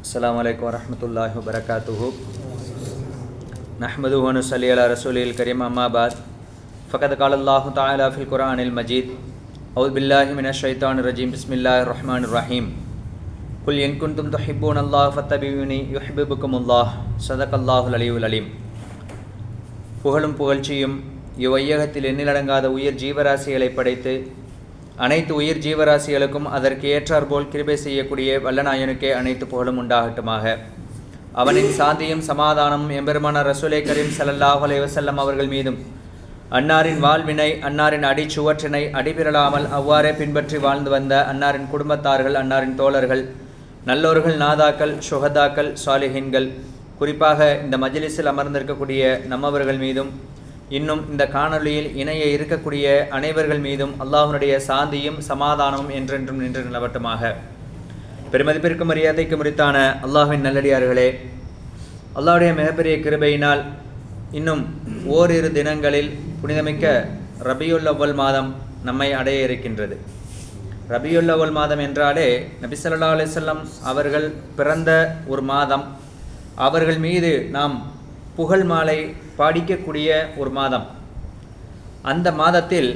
अस्सलामुअलैकुम वरहमतुल्लाहि वबरकातुहु नहमदुहु व नुसल्ली अला रसूलिल करीम अम्मा बाद फ़क़द क़ालल्लाहु तआला फ़िल क़ुरआनिल मजीद औज़ु बिल्लाहि मिनश शैतानिर रजीम बिस्मिल्लाहिर रहमानिर रहीम कुल इन कुन्तुम तुहिब्बूनल्लाह फत्तबिऊनी युहिब्बुकुमुल्लाह ஸதகல்லாஹுல் அலியுல் அலீம். புகழும் புகழ்ச்சியும் இவ்வையகத்தில் எண்ணிலடங்காத உயிர் ஜீவராசிகளை படைத்து அனைத்து உயிர் ஜீவராசிகளுக்கும் அதற்கு ஏற்றாற்போல் கிருபை செய்யக்கூடிய வல்லநாயனுக்கே அனைத்து புகழும் உண்டாகட்டுமாக. அவனின் சாந்தியும் சமாதானமும் எம்பெருமான ரசூலே கரீம் ஸல்லல்லாஹு அலைஹி வஸல்லம் அவர்கள் மீதும் அன்னாரின் வாழ்வினை அன்னாரின் அடிச்சுவற்றினை அடிபிரலாமல் அவ்வாறே பின்பற்றி வாழ்ந்து வந்த அன்னாரின் குடும்பத்தார்கள், அன்னாரின் தோழர்கள், நல்லோர்கள், நாதாக்கள், ஷுஹதாக்கள், சாலிஹீன்கள், குறிப்பாக இந்த மஜ்லிஸில் அமர்ந்திருக்கக்கூடிய நம்மவர்கள் மீதும் இன்னும் இந்த காணொளியில் இணைய இருக்கக்கூடிய அனைவர்கள் மீதும் அல்லாஹ்வுடைய சாந்தியும் சமாதானமும் என்றென்றும் நின்று நிலவட்டுமாக. பெருமதிப்பிற்கு மரியாதைக்கு முறித்தான அல்லாஹ்வின் நல்லடியார்களே, அல்லாஹ்வுடைய மிகப்பெரிய கிருபையினால் இன்னும் ஓரிரு தினங்களில் புனிதமிக்க ரபியுல் அவ்வல் மாதம் நம்மை அடைய இருக்கின்றது. ரபியுல் அவ்வல் மாதம் என்றாலே நபி ஸல்லல்லாஹு அலைஹி வஸல்லம் அவர்கள் பிறந்த ஒரு மாதம், அவர்கள் மீது நாம் புகழ் மாலை பாடிக்கக்கூடிய ஒரு மாதம். அந்த மாதத்தில்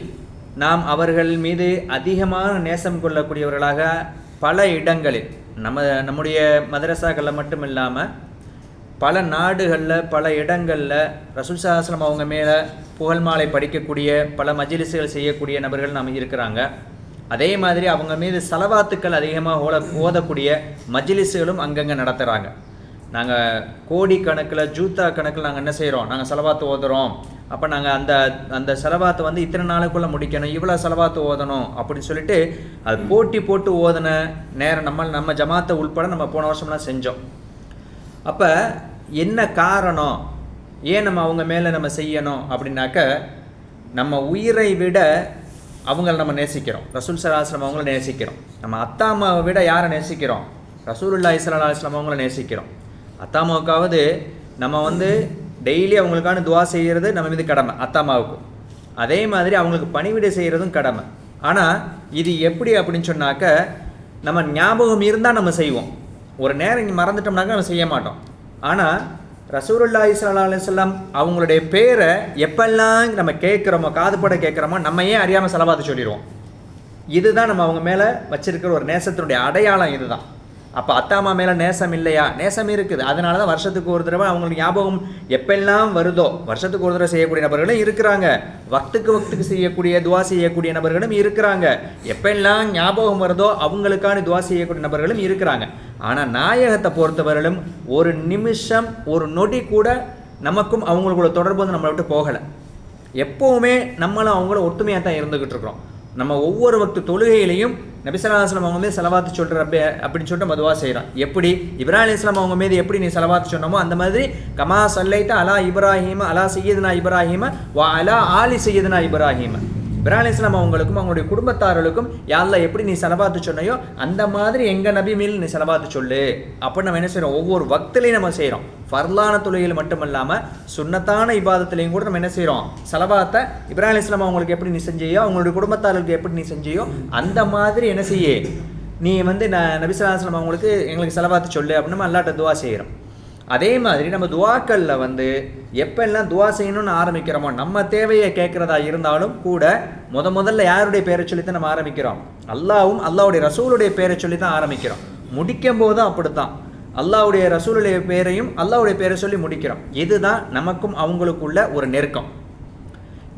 நாம் அவர்கள் மீது அதிகமான நேசம் கொள்ளக்கூடியவர்களாக பல இடங்களில் நம்முடைய மதரசாக்களில் மட்டும் இல்லாமல் பல நாடுகளில் பல இடங்களில் ரசூல் ஸல்லல்லாஹு அலைஹி வஸல்லம் அவங்க மேலே புகழ் மாலை படிக்கக்கூடிய பல மஜ்லிஸ்கள் செய்யக்கூடிய நபர்கள் நாம் இருக்கிறாங்க. அதே மாதிரி அவங்க மீது ஸலவாத்துக்கள் அதிகமாக ஓதக்கூடிய மஜ்லிஸ்களும் அங்கங்கே நடத்துகிறாங்க. நாங்கள் கோடி கணக்கில் ஜூத்தா கணக்கில் நாங்கள் என்ன செய்கிறோம், நாங்கள் ஸலவாத்து ஓதுறோம். அப்போ நாங்கள் அந்த ஸலவாத்தை வந்து இத்தனை நாளுக்குள்ளே முடிக்கணும், இவ்வளோ ஸலவாத்து ஓதணும் அப்படின்னு சொல்லிட்டு அது போட்டி போட்டு ஓதின நேரம் நம்ம ஜமாத்தை உள்பட நம்ம போன வருஷம்லாம் செஞ்சோம். அப்போ என்ன காரணம், ஏன் நம்ம அவங்க மேலே நம்ம செய்யணும் அப்படின்னாக்க, நம்ம உயிரை விட அவங்கள நம்ம நேசிக்கிறோம். ரசூல் ஸல்லல்லாஹு அலைஹி வஸல்லம் அவங்கள நேசிக்கிறோம். நம்ம அத்தாமாவை விட யாரை நேசிக்கிறோம்? ரசூலுல்லாஹி ஸல்லல்லாஹு அலைஹி வஸல்லம் அவங்கள நேசிக்கிறோம். அத்தாமாவுக்காவது நம்ம வந்து டெய்லி அவங்களுக்கான துவா செய்கிறது நம்ம மீது கடமை, அத்தாமாவுக்கும். அதே மாதிரி அவங்களுக்கு பணிவிடை செய்கிறதும் கடமை. ஆனால் இது எப்படி அப்படின்னு சொன்னாக்க, நம்ம ஞாபகம் இருந்தால் நம்ம செய்வோம், ஒரு நேரம் இங்கே மறந்துட்டோம்னாக்க நம்ம செய்ய மாட்டோம். ஆனால் ரசூலுல்லாஹி ஸல்லல்லாஹு அலைஹி வஸல்லம் அவங்களுடைய பேரை எப்பெல்லாம் நம்ம கேட்குறோமோ, காதுபட கேட்குறோமோ, நம்ம ஏன் அறியாமல் ஸலவாத்து சொல்லிடுவோம். இதுதான் நம்ம அவங்க மேலே வச்சிருக்கிற ஒரு நேசத்தினுடைய அடையாளம். இதுதான். அப்போ அத்தாமா மேலே நேசம் இல்லையா? நேசம் இருக்குது. அதனால தான் வருஷத்துக்கு ஒரு தடவை அவங்களுக்கு ஞாபகம் எப்பெல்லாம் வருதோ, வருஷத்துக்கு ஒரு தடவை செய்யக்கூடிய நபர்களும் இருக்கிறாங்க, வக்துக்கு செய்யக்கூடிய துவா செய்யக்கூடிய நபர்களும் இருக்கிறாங்க, எப்பெல்லாம் ஞாபகம் வருதோ அவங்களுக்கான துவா செய்யக்கூடிய நபர்களும் இருக்கிறாங்க. ஆனால் நாயகத்தை பொறுத்தவரையிலும் ஒரு நிமிஷம், ஒரு நொடி கூட நமக்கும் அவங்களுக்குள்ள தொடர்பு வந்து நம்மளை விட்டு போகலை. எப்போவுமே நம்மளும் அவங்கள ஒத்துமையாக தான் இருந்துக்கிட்டு இருக்கிறோம். நம்ம ஒவ்வொரு வக்து தொழுகையிலையும் நபி ஸல்லல்லாஹு அலைஹி வஸல்லம் அவங்க மீது ஸலவாத்து சொல்கிற அப்படின்னு சொல்லிட்டு மதுவா செய்கிறோம். எப்படி இப்ராஹிம் அலைஹிஸ்ஸலாம் அவங்க மீது எப்படி நீ ஸலவாத்து சொன்னமோ அந்த மாதிரி கமா ஸல்லைத அலா இப்ராஹீம அலா சய்யிதுனா இப்ராஹீம வ அலா ஆலி சய்யிதுனா இப்ராஹீம. இப்ராஹிம் அலைஹிஸ்ஸலாம் அவங்களுக்கும் அவங்களுடைய குடும்பத்தார்களுக்கும் யா அல்லாஹ் எப்படி நீ ஸலவாத்து சொன்னையோ அந்த மாதிரி எங்கள் நபி மேல் நீ ஸலவாத்து சொல்லு அப்படின்னு நம்ம என்ன செய்கிறோம், ஒவ்வொரு வக்திலையும் நம்ம செய்கிறோம். ஃபர்லான தொழுகையில் மட்டுமல்லாமல் சுன்னத்தான இபாதத்துலையும் கூட நம்ம என்ன செய்கிறோம், ஸலவாத்தை இப்ராஹிம் அலைஹிஸ்ஸலாம் அவங்களுக்கு எப்படி நீ செஞ்சியோ, அவங்களுடைய குடும்பத்தார்களுக்கு எப்படி நீ செஞ்சியோ அந்த மாதிரி என்ன செய்ய, நீ வந்து நபி ஸல்லல்லாஹு அலைஹி வஸல்லம் அவங்களுக்கு எங்களுக்கு ஸலவாத்து சொல்லு அப்படின்னு நம்ம அல்லாஹ்ட்ட துவா செய்கிறோம். அதே மாதிரி நம்ம துவாக்களில் வந்து எப்பெல்லாம் துவா செய்யணும்னு ஆரம்பிக்கிறோமோ, நம்ம தேவையை கேட்குறதா இருந்தாலும் கூட முதல்ல யாருடைய பேரை சொல்லித்தான் நம்ம ஆரம்பிக்கிறோம், அல்லாஹ்வும் அல்லாஹ்வுடைய ரசூலுடைய பேரை சொல்லி தான் ஆரம்பிக்கிறோம். முடிக்கும் போதும் அப்படித்தான், அல்லாஹ்வுடைய ரசூலுடைய பேரையும் அல்லாஹ்வுடைய பேரை சொல்லி முடிக்கிறோம். இதுதான் நமக்கும் அவங்களுக்குள்ள ஒரு நெருக்கம்.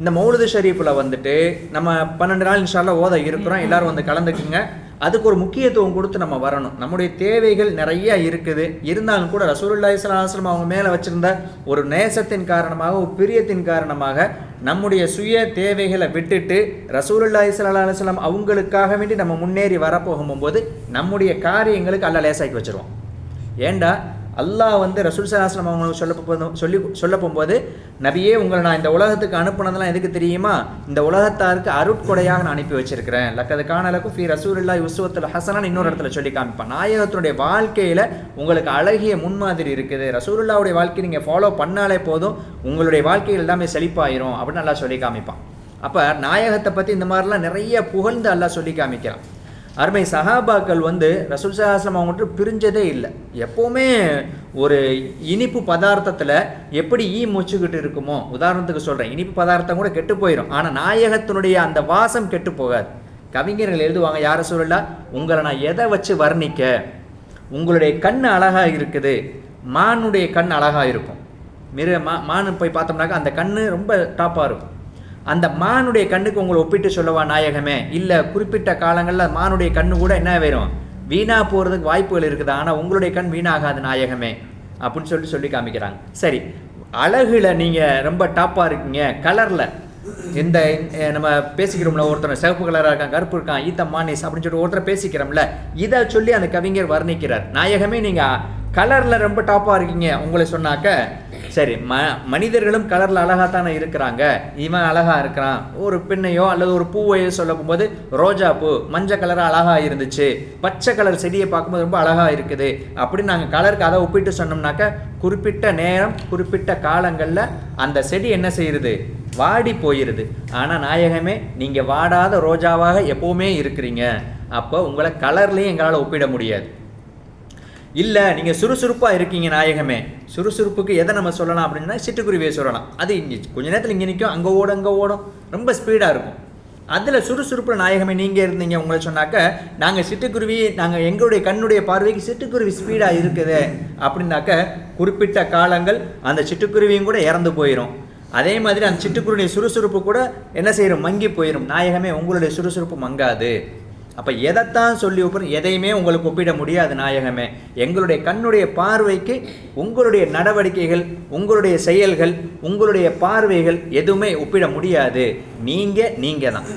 இந்த மௌலிது ஷரீஃபில் வந்துட்டு நம்ம 12 நாள் இன்ஷா அல்லாஹ் ஓத இருக்கிறோம். எல்லாரும் வந்து கலந்துக்குங்க. அதுக்கு ஒரு முக்கியத்துவம் கொடுத்து நம்ம வரணும். நம்முடைய தேவைகள் நிறைய இருக்குது, இருந்தாலும் கூட ரசூலுல்லாஹி ஸல்லல்லாஹு அலைஹி வஸல்லம் அவங்க மேலே வச்சுருந்த ஒரு நேசத்தின் காரணமாக, ஒரு பிரியத்தின் காரணமாக நம்முடைய சுய தேவைகளை விட்டுட்டு ரசூலுல்லாஹி ஸல்லல்லாஹு அலைஹி வஸல்லம் அவங்களுக்காக வேண்டி நம்ம முன்னேறி வரப்போகும்போது நம்முடைய காரியங்களுக்கு அல்லாஹ் லேசாக்கி வச்சுருவோம். ஏண்டா அல்லாஹ் வந்து ரசூல் ஸல்லல்லாஹு அலைஹி வஸல்லம் அவங்களுக்கு சொல்ல போகும்போது, நபியே உங்களை நான் இந்த உலகத்துக்கு அனுப்புனதெல்லாம் எதுக்கு தெரியுமா, இந்த உலகத்தாருக்கு அருட்கொடையாக நான் அனுப்பி வச்சிருக்கிறேன். லக்கது கான லக்கும் ஃபீ ரசூலில்லாஹி உஸ்வத்துல் ஹஸனான்னு இன்னொரு இடத்துல சொல்லி காமிப்பான். நாயகத்தினுடைய வாழ்க்கையில் உங்களுக்கு அழகிய முன்மாதிரி இருக்குது, ரசூலுல்லாஹ்வுடைய வாழ்க்கையை நீங்கள் ஃபாலோ பண்ணாலே போதும், உங்களுடைய வாழ்க்கையில் எல்லாமே செழிப்பாயிரும் அப்படின்னு அல்லாஹ் சொல்லி காமிப்பான். அப்போ நாயகத்தை பற்றி இந்த மாதிரிலாம் நிறைய புகழ்ந்து அல்லாஹ் சொல்லி காமிக்கிறான். அருமை சஹாபாக்கள் ரசூல் ஸல்லல்லாஹு அலைஹி வஸல்லம் அவங்கள்ட்ட பிரிஞ்சதே இல்லை. எப்போவுமே ஒரு இனிப்பு பதார்த்தத்தில் எப்படி மூச்சுக்கிட்டு இருக்குமோ, உதாரணத்துக்கு சொல்கிறேன், இனிப்பு பதார்த்தம் கூட கெட்டு போயிடும், ஆனால் நாயகத்தினுடைய அந்த வாசம் கெட்டு போகாது. கவிஞர்கள் எழுதுவாங்க, யார சொல்லலாம், உங்களை நான் எதை வச்சு வர்ணிக்க, உங்களுடைய கண் அழகாக இருக்குது, மானுடைய கண் அழகாக இருக்கும். மான் போய் பார்த்தோம்னாக்கா அந்த கண் ரொம்ப டாப்பாக இருக்கும். அந்த மானுடைய கண்ணுக்கு உங்களை ஒப்பிட்டு சொல்லவா நாயகமே? இல்லை, குறிப்பிட்ட காலங்களில் மானுடைய கண்ணு கூட என்ன வேணும், வீணாக போகிறதுக்கு வாய்ப்புகள் இருக்குது, ஆனால் உங்களுடைய கண் வீணாகாது நாயகமே அப்படின்னு சொல்லி காமிக்கிறாங்க. சரி, அழகுல நீங்கள் ரொம்ப டாப்பாக இருக்கீங்க, கலரில் இந்த நம்ம பேசிக்கிறோம்ல, ஒருத்தர் சிவப்பு கலராக இருக்கான், கருப்பு இருக்கான், ஈத்த மானிஸ் அப்படின்னு சொல்லி ஒருத்தர் பேசிக்கிறோம்ல, இதை சொல்லி அந்த கவிஞர் வர்ணிக்கிறார். நாயகமே நீங்கள் கலரில் ரொம்ப டாப்பாக இருக்கீங்க உங்களை சொன்னாக்க, சரி, மனிதர்களும் கலரில் அழகாக தானே இருக்கிறாங்க, இவன் அழகாக இருக்கிறான், ஒரு பெண்ணையோ அல்லது ஒரு பூவையோ சொல்ல போகும்போது ரோஜா பூ மஞ்சள் கலராக அழகாக இருந்துச்சு, பச்சை கலர் செடியை பார்க்கும்போது ரொம்ப அழகாக இருக்குது அப்படின்னு நாங்கள் கலருக்கு அதை ஒப்பிட்டு சொன்னோம்னாக்க, குறிப்பிட்ட நேரம் குறிப்பிட்ட காலங்களில் அந்த செடி என்ன செய்யுது, வாடி போயிடுது. ஆனால் நாயகமே நீங்கள் வாடாத ரோஜாவாக எப்போவுமே இருக்கிறீங்க, அப்போ உங்களை கலர்லேயும் எங்களால் ஒப்பிட முடியாது. இல்லை, நீங்கள் சுறுசுறுப்பாக இருக்கீங்க நாயகமே, சுறுசுறுப்புக்கு எதை நம்ம சொல்லலாம் அப்படின்னா சிட்டுக்குருவியை சொல்லலாம். அது இங்கே கொஞ்ச நேரத்தில் இங்கே நிற்கும், அங்கே ஓடும், ரொம்ப ஸ்பீடாக இருக்கும். அதில் சுறுசுறுப்பு நாயகமே நீங்கள் இருந்தீங்க உங்களை சொன்னாக்க, நாங்கள் சிட்டுக்குருவி, நாங்கள் எங்களுடைய கண்ணுடைய பார்வைக்கு சிட்டுக்குருவி ஸ்பீடாக இருக்குது அப்படின்னாக்க, குறிப்பிட்ட காலங்கள் அந்த சிட்டுக்குருவியும் கூட இறந்து போயிடும். அதே மாதிரி அந்த சிட்டுக்குருவிய சுறுசுறுப்பு கூட என்ன செய்யும், மங்கி போயிடும். நாயகமே உங்களுடைய சுறுசுறுப்பு மங்காது. அப்போ எதைத்தான் சொல்லி ஒப்புறோம், எதையுமே உங்களுக்கு ஒப்பிட முடியாது நாயகமே. எங்களுடைய கண்ணுடைய பார்வைக்கு உங்களுடைய நடவடிக்கைகள், உங்களுடைய செயல்கள், உங்களுடைய பார்வைகள் எதுவுமே ஒப்பிட முடியாது. நீங்கள் தான்.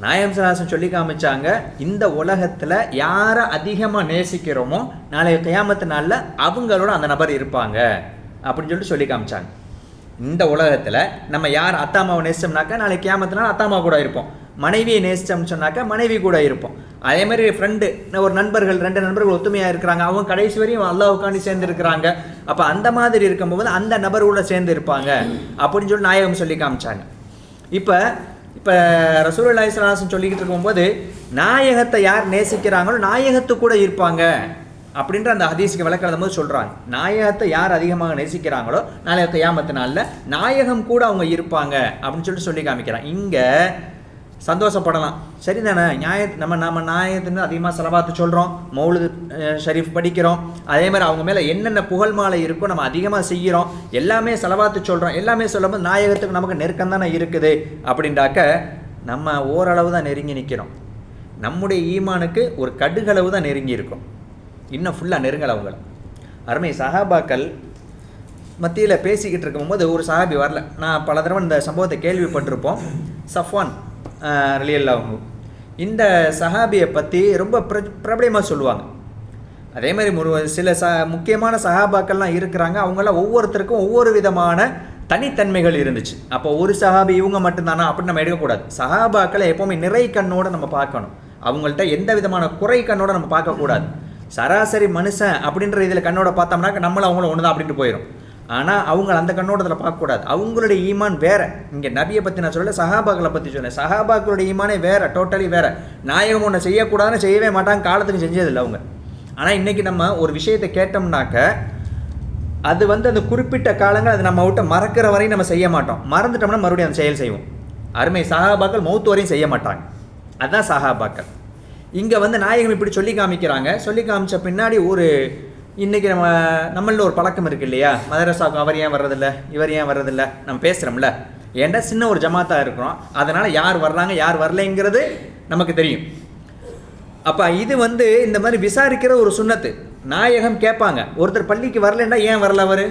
நாயகம் சலாசம் சொல்லி காமிச்சாங்க, இந்த உலகத்தில் யாரை அதிகமாக நேசிக்கிறோமோ நாளைய கியாமத்து நாளில் அவங்களோட அந்த நபர் இருப்பாங்க அப்படின்னு சொல்லி காமிச்சாங்க. இந்த உலகத்தில் நம்ம யார் அத்தாமாவை நேசிச்சோம்னாக்கா நாளைக்கு கியாமத்துனால அத்தாமா கூட இருப்போம், மனைவியை நேசித்தோம்னு சொன்னாக்கா மனைவி கூட இருப்போம். அதே மாதிரி ஃப்ரெண்டு, ஒரு நண்பர்கள், 2 நண்பர்கள் ஒத்துமையாக இருக்கிறாங்க, அவங்க கடைசி வரையும் அல்லாஹ்வுக்காண்டி சேர்ந்து இருக்கிறாங்க. அப்போ அந்த மாதிரி இருக்கும்போது அந்த நபர்களோட சேர்ந்து இருப்பாங்க அப்படின்னு சொல்லி நாயகம் சொல்லி காமிச்சாங்க. இப்போ ரசூலுல்லாஹி ஸல்லல்லாஹு அலைஹி வஸல்லம் சொல்லிக்கிட்டு இருக்கும்போது, நாயகத்தை யார் நேசிக்கிறாங்களோ நாயகத்து கூட இருப்பாங்க அப்படின்ற அந்த ஹதீஸுக்கு விளக்கம் போது சொல்கிறாங்க. நாயகத்தை யார் அதிகமாக நேசிக்கிறாங்களோ நாளைய கியாமத்து நாளில் நாயகம் கூட அவங்க இருப்பாங்க அப்படின்னு சொல்லி காமிக்கிறாங்க. இங்கே சந்தோஷப்படலாம், சரிதானே, நம்ம நாயகத்தின் அதிகமாக செலவாத்து சொல்கிறோம், மௌலுது ஷரீஃப் படிக்கிறோம், அதே மாதிரி அவங்க மேலே என்னென்ன புகழ் மாலை இருக்கோ நம்ம அதிகமாக செய்கிறோம், எல்லாமே செலவாத்து சொல்கிறோம், எல்லாமே சொல்லும்போது நாயகத்துக்கு நமக்கு நெருக்கம் தானே இருக்குது அப்படின்றாக்க நம்ம ஓரளவு தான் நெருங்கி நிற்கிறோம். நம்முடைய ஈமானுக்கு ஒரு கடுகளவு தான் நெருங்கி இருக்கும், இன்னும் ஃபுல்லாக நெருங்கலை. அவங்கள அருமை சஹாபாக்கள் மத்தியில் பேசிக்கிட்டு இருக்கும்போது ஒரு சஹாபி வரல. நான் பல தடவை இந்த சம்பவத்தை கேள்விப்பட்டிருப்போம். சஃப்வான் ரலியல்லாஹு அன்ஹு, இந்த சஹாபியை பற்றி ரொம்ப பிரபலமாக சொல்லுவாங்க. அதே மாதிரி சில முக்கியமான சஹாபாக்கள்லாம் இருக்கிறாங்க, அவங்களாம் ஒவ்வொருத்தருக்கும் ஒவ்வொரு விதமான தனித்தன்மைகள் இருந்துச்சு. அப்போ ஒரு சஹாபி இவங்க மட்டும்தானா அப்படின்னு நம்ம எடுக்கக்கூடாது. சஹாபாக்களை எப்போவுமே நிறை கண்ணோடு நம்ம பார்க்கணும், அவங்கள்ட்ட எந்த விதமான குறை கண்ணோடு நம்ம பார்க்கக்கூடாது. சராசரி மனுஷன் அப்படின்ற இதில் கண்ணோட பார்த்தோம்னாக்க நம்மளும் அவங்களும் ஒன்று தான் அப்படின்ட்டு போயிடும். ஆனால் அவங்க அந்த கண்ணோட்டத்தில் பார்க்கக்கூடாது, அவங்களுடைய ஈமான் வேறு. இங்கே நபியை பற்றி நான் சொல்ல, சஹாபாக்களை பற்றி சொன்னேன். சஹாபாக்களுடைய ஈமானே வேறு, டோட்டலி வேறு. நாயகம் ஒன்று செய்யக்கூடாதுன்னு செய்யவே மாட்டாங்க, காலத்துக்கு செஞ்சதில்லை அவங்க. ஆனால் இன்றைக்கி நம்ம ஒரு விஷயத்தை கேட்டோம்னாக்க அது அந்த குறிப்பிட்ட காலங்கள் அது நம்ம விட்ட மறக்கிற வரையும் நம்ம செய்ய மாட்டோம், மறந்துட்டோம்னா மறுபடியும் அந்த செயல் செய்வோம். அருமை சஹாபாக்கள் மௌத்து வரையும் செய்ய மாட்டாங்க, அதுதான் சஹாபாக்கள். இங்கே நாயகம் இப்படி சொல்லி காமிக்கிறாங்க. சொல்லி காமிச்ச பின்னாடி இன்றைக்கி நம்மளில் ஒரு பழக்கம் இருக்குது இல்லையா, மதரசாவுக்கு அவர் ஏன் வர்றதில்லை, இவர் ஏன் வர்றதில்லை, நம்ம பேசுகிறோம்ல. ஏன்டா சின்ன ஒரு ஜமாத்தாக இருக்கிறோம், அதனால் யார் வர்றாங்க யார் வரலைங்கிறது நமக்கு தெரியும். அப்போ இது இந்த மாதிரி விசாரிக்கிற ஒரு சுன்னத்து. நாயகம் கேட்பாங்க, ஒருத்தர் பள்ளிக்கு வரலன்னா ஏன் வரல, அவர்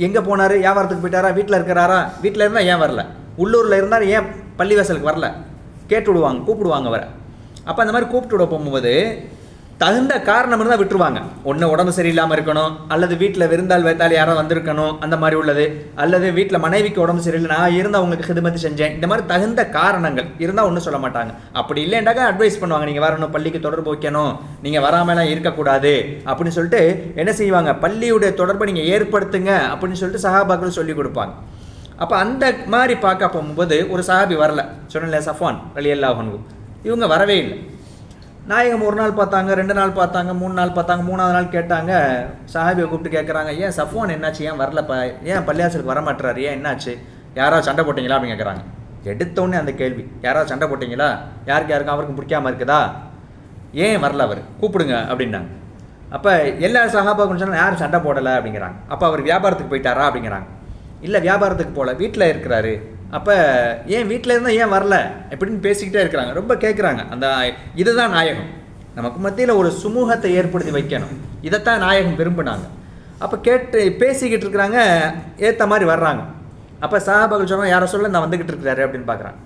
எங்கே போனார், வியாபாரத்துக்கு போயிட்டாரா, வீட்டில் இருக்கிறாரா, வீட்டில் இருந்தால் ஏன் வரல, உள்ளூரில் இருந்தால் ஏன் பள்ளிவாசலுக்கு வரல, கேட்டு விடுவாங்க, கூப்பிடுவாங்க வர. அப்போ அந்த மாதிரி கூப்பிட்டு விட போகும்போது தகுந்த காரணம் இருந்தால் விட்டுருவாங்க. ஒன்று உடம்பு சரியில்லாமல் இருக்கணும், அல்லது வீட்டில் விருந்தால் வைத்தால் யாரும் வந்திருக்கணும், அந்த மாதிரி உள்ளது, அல்லது வீட்டில் மனைவிக்கு உடம்பு சரியில்லை, நான் இருந்து அவங்களுக்கு ஹிதமத்து செஞ்சேன், இந்த மாதிரி தகுந்த காரணங்கள் இருந்தால் ஒன்றும் சொல்ல மாட்டாங்க. அப்படி இல்லைண்டாக்கா அட்வைஸ் பண்ணுவாங்க, நீங்கள் வரணும், பள்ளிக்கு தொடர்பு வைக்கணும், நீங்கள் வராமலாம் இருக்கக்கூடாது அப்படின்னு சொல்லிட்டு என்ன செய்வாங்க, பள்ளியுடைய தொடர்பை நீங்கள் ஏற்படுத்துங்க அப்படின்னு சொல்லிட்டு சஹாபாக்கள் சொல்லி கொடுப்பாங்க. அப்போ அந்த மாதிரி பார்க்க போகும்போது ஒரு சஹாபி வரல, சொன்னல சஃப்வான் ரலியல்லாஹு அன்ஹு, இவங்க வரவே இல்லை. நாயகம் ஒரு நாள் பார்த்தாங்க, 2 நாள் பார்த்தாங்க, 3 நாள் பார்த்தாங்க. 3ஆவது நாள் கேட்டாங்க, சஹாபியை கூப்பிட்டு கேட்குறாங்க, ஏன் சஃப்வான் என்னாச்சு, ஏன் வரலப்பா, ஏன் பள்ளியாசலுக்கு வரமாட்டுறாரு, ஏன் என்னாச்சு, யாராவது சண்டை போட்டிங்களா அப்படின்னு கேட்குறாங்க. எடுத்தோடனே அந்த கேள்வி, யாராவது சண்டை போட்டிங்களா, யாருக்கும் அவருக்கு பிடிக்காமல் இருக்குதா, ஏன் வரல அவர், கூப்பிடுங்க அப்படின்னாங்க. அப்போ எல்லா சஹாபாக்கும் சொன்னால் யாரும் சண்டை போடலை அப்படிங்கிறாங்க. அப்போ அவர் வியாபாரத்துக்கு போயிட்டாரா அப்படிங்கிறாங்க. இல்லை, வியாபாரத்துக்கு போகல, வீட்டில் இருக்கிறாரு. அப்போ ஏன் வீட்டில் இருந்தால் ஏன் வரல எப்படின்னு பேசிக்கிட்டே இருக்கிறாங்க. ரொம்ப கேட்குறாங்க. அந்த இதுதான் நாயகம், நமக்கு மத்தியில் ஒரு சுமூகத்தை ஏற்படுத்தி வைக்கணும். இதைத்தான் நாயகம் விரும்பினாங்க. அப்போ பேசிக்கிட்டு இருக்கிறாங்க, ஏற்ற மாதிரி வர்றாங்க. அப்போ சஹாபாக்கள் சொன்னால் யாரை சொல்ல நான் வந்துக்கிட்டு இருக்கிறாரு அப்படின்னு பார்க்குறாங்க.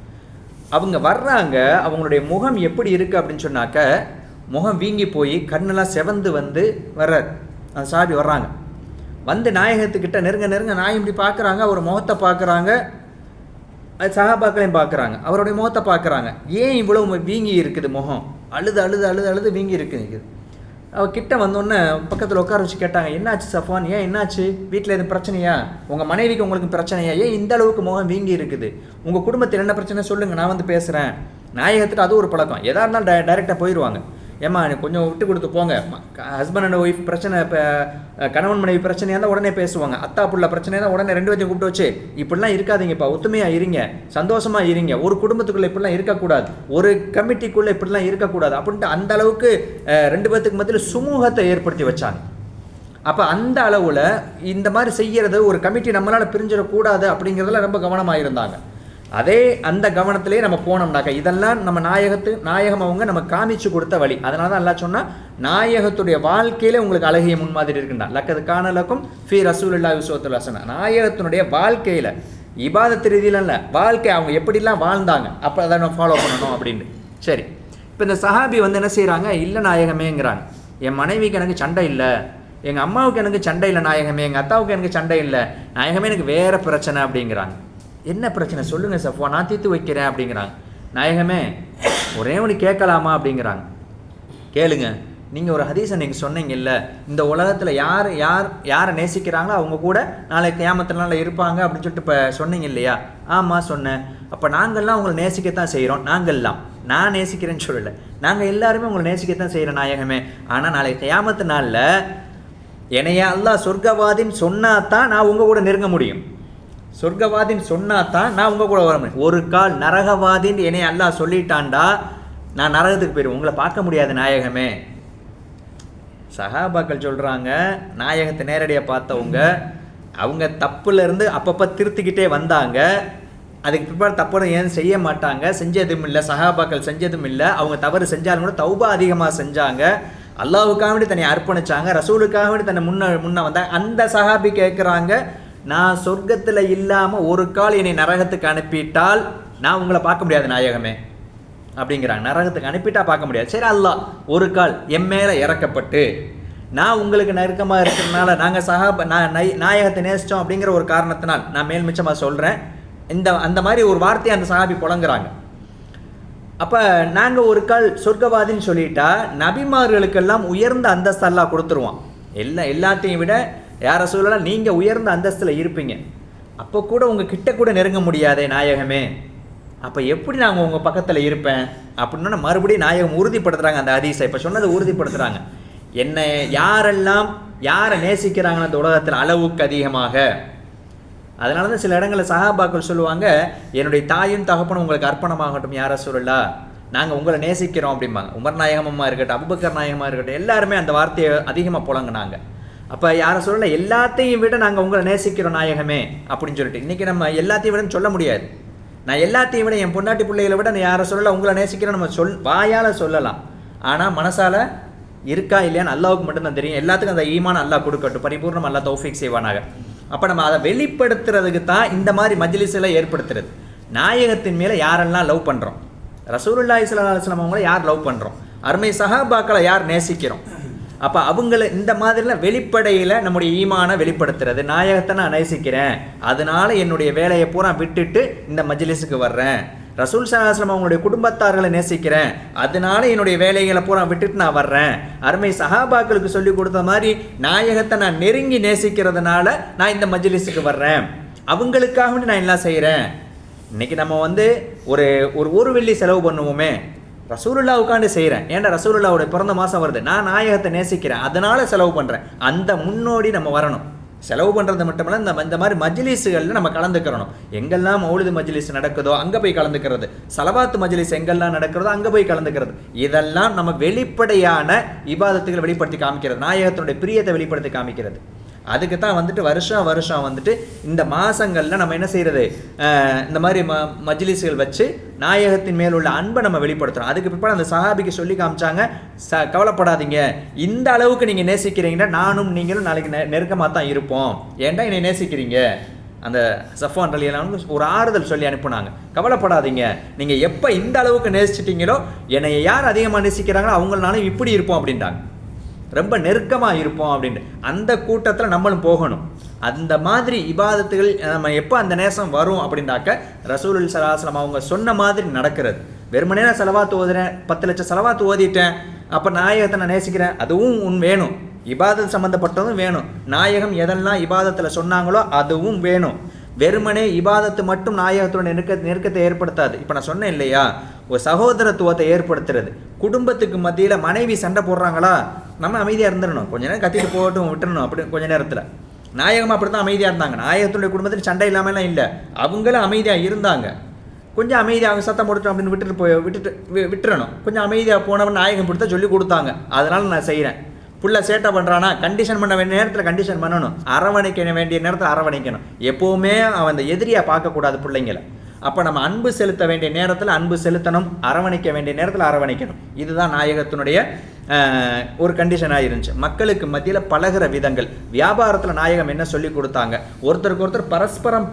அவங்க வர்றாங்க, அவங்களுடைய முகம் எப்படி இருக்குது அப்படின்னு சொன்னாக்க, முகம் வீங்கி போய் கண்ணெல்லாம் செவந்து வந்து வர்றார். அந்த சஹாபி வர்றாங்க, வந்து நாயகத்துக்கிட்ட நெருங்க நாயகம் இப்படி பார்க்குறாங்க, அவர் முகத்தை பார்க்குறாங்க, அது சஹாபாக்களையும் பார்க்குறாங்க, அவருடைய முகத்தை பார்க்குறாங்க. ஏன் இவ்வளோ வீங்கி இருக்குது முகம், அழுது வீங்கி இருக்குது. அவர் கிட்ட வந்தோடனே பக்கத்தில் உட்கார வச்சு கேட்டாங்க, என்னாச்சு சஃப்வான், ஏன் என்னாச்சு, வீட்டில் எதுவும் பிரச்சனையா, உங்கள் மனைவிக்கு உங்களுக்கு பிரச்சனையா, ஏன் இந்த அளவுக்கு முகம் வீங்கி இருக்குது, உங்கள் குடும்பத்தில் என்ன பிரச்சனை சொல்லுங்கள், நான் வந்து பேசுகிறேன். நாயகத்துக்கு அது ஒரு பழக்கம், எதாக இருந்தாலும் டைரெக்டாக போயிடுவாங்க. ஏம்மா கொஞ்சம் விட்டு கொடுத்து போங்க, ஹஸ்பண்ட் அண்ட் ஒய்ஃப் பிரச்சனை, இப்போ கணவன் மனைவி பிரச்சனையாக இருந்தால் உடனே பேசுவாங்க, அத்தா புள்ள பிரச்சனையாக தான் உடனே 2 பேத்தையும் கூப்பிட்டு வச்சு இப்படிலாம் இருக்காதீங்கப்பா, ஒத்துமையாக இருங்க, சந்தோஷமாக இருங்க, ஒரு குடும்பத்துக்குள்ளே இப்படிலாம் இருக்கக்கூடாது, ஒரு கமிட்டிக்குள்ளே இப்படிலாம் இருக்கக்கூடாது அப்படின்ட்டு அந்த அளவுக்கு 2 பேத்துக்கு மத்தியில் சுமூகத்தை ஏற்படுத்தி வச்சாங்க. அப்போ அந்த அளவில் இந்த மாதிரி செய்கிறது, ஒரு கமிட்டி நம்மளால் பிரிஞ்சிடக்கூடாது அப்படிங்கிறதுல ரொம்ப கவனமாக இருந்தாங்க. அதே அந்த கவனத்திலே நம்ம போனோம்னாக்க இதெல்லாம் நம்ம நாயகம் அவங்க நம்ம காமிச்சு கொடுத்த வழி. அதனால தான் எல்லாம் சொன்னால் நாயகத்துடைய வாழ்க்கையில உங்களுக்கு அழகிய முன்மாதிரி இருக்குண்டா. லக்கது காணலக்கும் ஃபி ரசூலுல்லாஹி ஸல்லல்லாஹு அலைஹி வஸல்லம். நாயகத்தினுடைய வாழ்க்கையில் இபாதத்து ரீதியில இல்லை, வாழ்க்கை அவங்க எப்படிலாம் வாழ்ந்தாங்க, அப்போ அதை நம்ம ஃபாலோ பண்ணணும் அப்படின்னு. சரி, இப்போ இந்த சஹாபி வந்து என்ன செய்கிறாங்க, இல்லை நாயகமேங்கிறாங்க, என் மனைவிக்கு எனக்கு சண்டை இல்லை, எங்கள் அம்மாவுக்கு எனக்கு சண்டை இல்லை நாயகமே, எங்கள் அத்தாவுக்கு எனக்கு சண்டை இல்லை நாயகமே, எனக்கு வேறு பிரச்சனை அப்படிங்கிறாங்க. என்ன பிரச்சனை சொல்லுங்கள் சஃப்வான், நான் தீர்த்து வைக்கிறேன் அப்படிங்கிறாங்க. நாயகமே ஒரே ஒன்று கேட்கலாமா அப்படிங்கிறாங்க. கேளுங்க, நீங்கள் ஒரு ஹதீஸை நீங்கள் சொன்னீங்கல்ல, இந்த உலகத்தில் யாரை நேசிக்கிறாங்களோ அவங்க கூட நாளைக்கு கியாமத்துனால இருப்பாங்க அப்படின்னு சொல்லிட்டு இப்போ சொன்னீங்க இல்லையா? ஆமாம் சொன்னேன். அப்போ நாங்கள்லாம் உங்களை நேசிக்கத்தான் செய்கிறோம். நாங்கள்லாம், நான் நேசிக்கிறேன்னு சொல்லலை, நாங்கள் எல்லாருமே உங்களை நேசிக்கத்தான் செய்கிறோம் நாயகமே. ஆனால் நாளைக்கு கியாமத்து நாளில் என்னையா அல்லாஹ் சொர்க்கவாதின்னு சொன்னாதான் நான் உங்கள் கூட நெருங்க முடியும். சொர்க்கவாதின்னு சொன்னாதான் நான் உங்கள் கூட வர முடியும். ஒரு கால் நரகவாதின்னு என்னைய அல்லாஹ் சொல்லிட்டான்டா நான் நரகத்துக்கு போயிடுவேன், உங்களை பார்க்க முடியாது நாயகமே. சஹாபாக்கள் சொல்கிறாங்க, நாயகத்தை நேரடியாக பார்த்தவங்க, அவங்க தப்புலேருந்து அப்பப்போ திருத்திக்கிட்டே வந்தாங்க. அதுக்கு பிற்பாடு தப்பு ஏன் செய்ய மாட்டாங்க, செஞ்சதும் இல்லை, சஹாபாக்கள் செஞ்சதும் இல்லை. அவங்க தவறு செஞ்சாலும் கூட தௌபா அதிகமாக செஞ்சாங்க, அல்லாஹ்வுக்காக வேண்டி தன்னை அர்ப்பணிச்சாங்க, ரசூலுக்காக வேண்டி தன்னை முன்ன வந்தாங்க. அந்த சஹாபி கேட்குறாங்க, நான் சொர்க்கத்தில் இல்லாமல் ஒரு கால் என்னை நரகத்துக்கு அனுப்பிட்டால் நான் உங்களை பார்க்க முடியாது நாயகமே அப்படிங்கிறாங்க. நரகத்துக்கு அனுப்பிட்டா பார்க்க முடியாது. சரி, அல்லாஹ் ஒரு கால் என் மேலே இறக்கப்பட்டு நான் உங்களுக்கு நெருக்கமாக இருக்கிறதுனால நாங்கள் நாயகத்தை நேசித்தோம் அப்படிங்கிற ஒரு காரணத்தினால் நான் மேல் மிச்சமாக சொல்கிறேன், அந்த மாதிரி ஒரு வார்த்தையை அந்த சஹாபி புலங்குறாங்க. அப்போ நாங்கள் ஒரு கால் சொர்க்கவாதின்னு சொல்லிட்டா நபிமார்களுக்கெல்லாம் உயர்ந்த அந்தஸ்து அல்லாஹ் கொடுத்துருவான். எல்லாத்தையும் விட யாரை சொல்லலாம், நீங்கள் உயர்ந்த அந்தஸ்தில் இருப்பீங்க, அப்போ கூட உங்கள் கிட்ட கூட நெருங்க முடியாதே நாயகமே, அப்போ எப்படி நாங்கள் உங்கள் பக்கத்தில் இருப்பேன் அப்படின்னா மறுபடியும் நாயகம் உறுதிப்படுத்துகிறாங்க. அந்த ஹதீஸை இப்போ சொன்னதை உறுதிப்படுத்துகிறாங்க. என்னை யாரெல்லாம் யாரை நேசிக்கிறாங்கன்னு அந்த உலகத்தில் அளவுக்கு அதிகமாக. அதனால தான் சில இடங்களில் சஹாபாக்கள் சொல்லுவாங்க, என்னுடைய தாயும் தகப்பனும் உங்களுக்கு அர்ப்பணமாகட்டும் யாரை சொல்லலாம், நாங்கள் உங்களை நேசிக்கிறோம் அப்படிம்பாங்க. உமர் நாயகமாக இருக்கட்டும், அபூபக்கர் நாயகமாக இருக்கட்டும், எல்லாருமே அந்த வார்த்தையை அதிகமாக புழங்கினாங்க. அப்போ யாரை சொல்லலை, எல்லாத்தையும் விட நாங்கள் உங்களை நேசிக்கிறோம் நாயகமே அப்படின்னு சொல்லிட்டு. இன்றைக்கி நம்ம எல்லாத்தையும் விட சொல்ல முடியாது. நான் எல்லாத்தையும் விட என் பொண்டாட்டி பிள்ளைகளை விட நான் யாரை சொல்லலை உங்களை நேசிக்கிறோம் நம்ம வாயால் சொல்லலாம், ஆனால் மனசால் இருக்கா இல்லையான்னு அல்லாவுக்கு மட்டும்தான் தெரியும். எல்லாத்துக்கும் அந்த ஈமான் அல்லாஹ் கொடுக்கட்டும், பரிபூர்ணம் அல்லாஹ் தௌஃபீக் செய்வானாக. அப்போ நம்ம அதை வெளிப்படுத்துறதுக்கு தான் இந்த மாதிரி மஜ்லிஸில் ஏற்படுத்துறது. நாயகத்தின் மேலே யாரெல்லாம் லவ் பண்ணுறோம், ரசூலுல்லாஹி ஸல்லல்லாஹு அலைஹி வஸல்லம் அவங்கள யார் லவ் பண்ணுறோம், அருமை சஹாபாக்களை யார் நேசிக்கிறோம், அப்போ அவங்கள இந்த மாதிரிலாம் வெளிப்படையில் நம்முடைய ஈமானை வெளிப்படுத்துறது. நாயகத்தை நான் நேசிக்கிறேன், அதனால என்னுடைய வேலையை பூரா விட்டுட்டு இந்த மஜ்லிஸுக்கு வர்றேன். ரசூல் ஸல்லல்லாஹு அலைஹி வஸல்லம் அவங்களுடைய குடும்பத்தார்களை நேசிக்கிறேன், அதனால என்னுடைய வேலைகளை பூரா விட்டுட்டு நான் வர்றேன். அருமை சஹாபாக்களுக்கு சொல்லி கொடுத்த மாதிரி நாயகத்தை நான் நெருங்கி நேசிக்கிறதுனால நான் இந்த மஜ்லிஸுக்கு வர்றேன், அவங்களுக்காக நான் எல்லாம் செய்கிறேன். இன்றைக்கி நம்ம ஒரு வெள்ளி செலவு பண்ணுவோமே, ரசூலுல்லாவுக்காண்டு செய்கிறேன், ஏன்டா ரசூலுல்லாவோட பிறந்த மாதம் வருது, நான் நாயகத்தை நேசிக்கிறேன், அதனால் செலவு பண்ணுறேன். அந்த முன்னோடி நம்ம வரணும். செலவு பண்ணுறது மட்டுமல்ல, இந்த மாதிரி மஜ்லிஸுகளில் நம்ம கலந்துக்கிறணும். எங்கெல்லாம் மௌலிது மஜ்லிஸ் நடக்குதோ அங்கே போய் கலந்துக்கிறது, சலவாத்து மஜ்லிஸ் எங்கெல்லாம் நடக்கிறதோ அங்கே போய் கலந்துக்கிறது. இதெல்லாம் நம்ம வெளிப்படையான இபாதத்துகளை வெளிப்படுத்தி காமிக்கிறது, நாயகத்தினுடைய பிரியத்தை வெளிப்படுத்தி காமிக்கிறது. அதுக்கு தான் வந்துட்டு வருஷம் வந்துட்டு இந்த மாதங்களில் நம்ம என்ன செய்கிறது, இந்த மாதிரி மஜ்லிஸ்கள் வச்சு நாயகத்தின் மேல் உள்ள அன்பை நம்ம வெளிப்படுத்துகிறோம். அதுக்கு பிற்பாடு அந்த சஹாபிக்கு சொல்லி காமிச்சாங்க, கவலைப்படாதீங்க, இந்த அளவுக்கு நீங்கள் நேசிக்கிறீங்கன்னா நானும் நீங்களும் நாளைக்கு நெருக்கமாக தான் இருப்போம், ஏன்டா என்னை நேசிக்கிறீங்க. அந்த சஃப்வான் ரலியல்லாஹு ஒரு ஆறுதல் சொல்லி அனுப்புனாங்க, கவலைப்படாதீங்க, நீங்கள் எப்போ இந்த அளவுக்கு நேசிச்சிட்டிங்களோ என்னை யார் அதிகமாக நேசிக்கிறாங்களோ அவங்களாலும் இப்படி இருப்போம் அப்படின்ட்டாங்க, ரொம்ப நெருக்கமாக இருப்போம் அப்படின்ட்டு. அந்த கூட்டத்தில் நம்மளும் போகணும். அந்த மாதிரி இபாதத்துகள் நம்ம எப்போ அந்த நேசம் வரும் அப்படின்னாக்க ரசூலுல்லாஹி ஸல்லல்லாஹு அலைஹி வஸல்லம் அவங்க சொன்ன மாதிரி நடக்கிறது. வெறுமனே நான் செலவாத்து ஓதுறேன், 10 லட்சம் செலவாத்து ஓதிட்டேன், அப்போ நாயகத்தை நான் நேசிக்கிறேன், அதுவும் வேணும். இபாதத் சம்மந்தப்பட்டதும் வேணும். நாயகம் எதெல்லாம் இபாதத்தில் சொன்னாங்களோ அதுவும் வேணும். வெறுமனே இபாதத்து மட்டும் நாயகத்தோட நெருக்கத்தை ஏற்படுத்தாது. இப்போ நான் சொன்னேன் இல்லையா, ஒரு சகோதரத்துவத்தை ஏற்படுத்துறது. குடும்பத்துக்கு மத்தியில் மனைவி சண்டை போடுறாங்களா, நம்ம அமைதியாக இருந்துடணும், கொஞ்ச நேரம் கத்திட்டு போகட்டும் விட்டுறணும். அப்படி கொஞ்ச நேரத்தில் நாயகம் அப்படி தான் அமைதியாக இருந்தாங்க. நாயகத்துடைய குடும்பத்தில் சண்டை இல்லாமலாம் இல்லை, அவங்களும் அமைதியாக இருந்தாங்க. கொஞ்சம் அமைதியாக அவங்க சத்தம் போட்டுட்டோம் அப்படின்னு விட்டுறணும். கொஞ்சம் அமைதியாக போனவன் நாயகம் பிடித்த சொல்லி கொடுத்தாங்க, அதனால் நான் செய்கிறேன். புள்ள சேட்டை பண்ணுறானா, கண்டிஷன் பண்ண வேண்டிய நேரத்தில் கண்டிஷன் பண்ணணும், அரவணைக்க வேண்டிய நேரத்தில் அரவணைக்கணும். எப்போவுமே அவன் அந்த எதிரியாக பார்க்கக்கூடாது பிள்ளைங்களை. அப்போ நம்ம அன்பு செலுத்த வேண்டிய நேரத்தில் அன்பு செலுத்தணும், அரவணைக்க வேண்டிய நேரத்தில் அரவணைக்கணும். இதுதான் நாயகத்தினுடைய ஒரு கண்டிஷனாக இருந்துச்சு. மக்களுக்கு மத்தியில் பழகிற விதங்கள், வியாபாரத்தில் நாயகம் என்ன சொல்லி கொடுத்தாங்க, ஒருத்தருக்கு ஒருத்தர் பரஸ்பரம்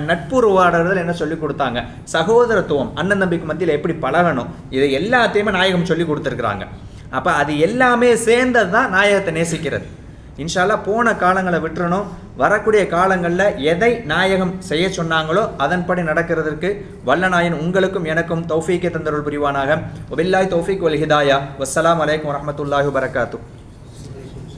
நட்புறவாடுறதில் என்ன சொல்லி கொடுத்தாங்க, சகோதரத்துவம், அண்ணன் தம்பிக்கு மத்தியில் எப்படி பழகணும், இதை எல்லாத்தையுமே நாயகம் சொல்லி கொடுத்துருக்குறாங்க. அப்போ அது எல்லாமே சேர்ந்தது தான் நாயகத்தை நேசிக்கிறது. இன்ஷா அல்லாஹ் போன காலங்களை விட்டுறணும். வரக்கூடிய காலங்களில் எதை நாயகம் செய்ய சொன்னாங்களோ அதன்படி நடக்கிறதுக்கு வல்ல நாயன் உங்களுக்கும் எனக்கும் தௌஃபீக்கை தந்தருள் புரிவானாக. வபில்லாஹி தௌஃபீக் வல் ஹிதாயா. வஸ்ஸலாமு அலைக்கும் வரஹ்மத்துல்லாஹி வபரகாத்துஹு.